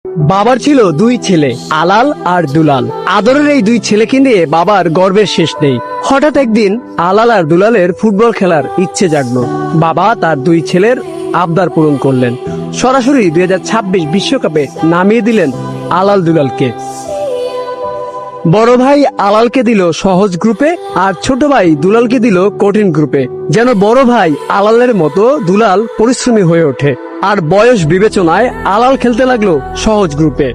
বাবার ছিল দুই ছেলে, আলাল আর দুলাল। আদরের এই দুই ছেলেকে নিয়ে বাবার গর্বের শেষ নেই। হঠাৎ একদিন আলাল আর দুলালের ফুটবল খেলার ইচ্ছে জাগলো। বাবা তার দুই ছেলের আবদার পূরণ করলেন। সরাসরি 2026 বিশ্বকাপে নামিয়ে দিলেন আলাল দুলালকে। বড় ভাই আলালকে দিল সহজ গ্রুপে, আর ছোট ভাই দুলালকে দিল কঠিন গ্রুপে, যেন বড় ভাই আলালের মতো দুলাল পরিশ্রমী হয়ে ওঠে। আর বয়স বিবেচনায় আলাল খেলতে লাগলো সহজ গ্রুপে।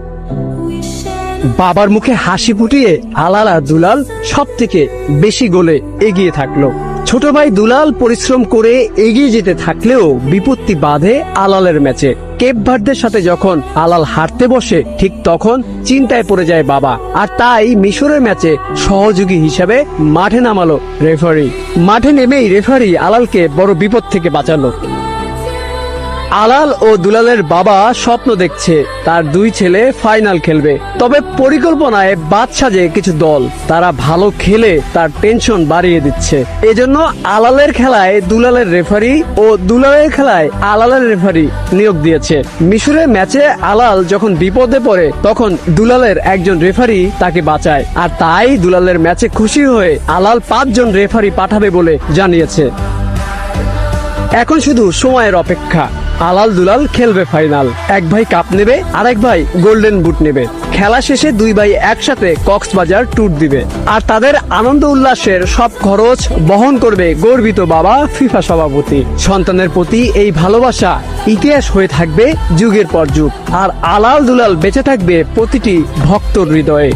বাবার মুখে হাসি ফুটিয়ে আলাল আর দুলাল সব থেকে বেশি গোলে এগিয়ে থাকলো। ছোট ভাই দুলাল পরিশ্রম করে এগিয়ে যেতে থাকলেও বিপত্তি বাধে আলালের ম্যাচে। কেপ ভার্দের সাথে যখন আলাল হারতে বসে, ঠিক তখন চিন্তায় পড়ে যায় বাবা। আর তাই মিশরের ম্যাচে সহযোগী হিসেবে মাঠে নামালো রেফারি। মাঠে নেমেই রেফারি আলালকে বড় বিপদ থেকে বাঁচালো। আলাল ও দুলালের বাবা স্বপ্ন দেখছে তার দুই ছেলে ফাইনাল খেলবে, তবে পরিকল্পনায় বাদ সাজে কিছু দল। তারা ভালো খেলে তার টেনশন বাড়িয়ে দিচ্ছে। এজন্য আলালের খেলায় দুলালের রেফারি ও দুলালের খেলায় আলালের রেফারি নিয়োগ দিয়েছে। মিশরের ম্যাচে আলাল যখন বিপদে পড়ে, তখন দুলালের একজন রেফারি তাকে বাঁচায়। আর তাই দুলালের ম্যাচে খুশি হয়ে আলাল 5 জন রেফারি পাঠাবে বলে জানিয়েছে। এখন শুধু সময়ের অপেক্ষা। আলাল দুলাল খেলবে ফাইনাল। এক ভাই কাপ নেবে, আরেক ভাই গোল্ডেন বুট নেবে। খেলা শেষে দুই ভাই একসাথে কক্সবাজার ট্যুর দিবে। আর তাদের আনন্দ উল্লাসের সব খরচ বহন করবে গর্বিত বাবা ফিফা সভাপতি। সন্তানের প্রতি এই ভালোবাসা ইতিহাস হয়ে থাকবে যুগের পর যুগ। আর আলাল দুলাল বেঁচে থাকবে প্রতিটি ভক্তর হৃদয়ে।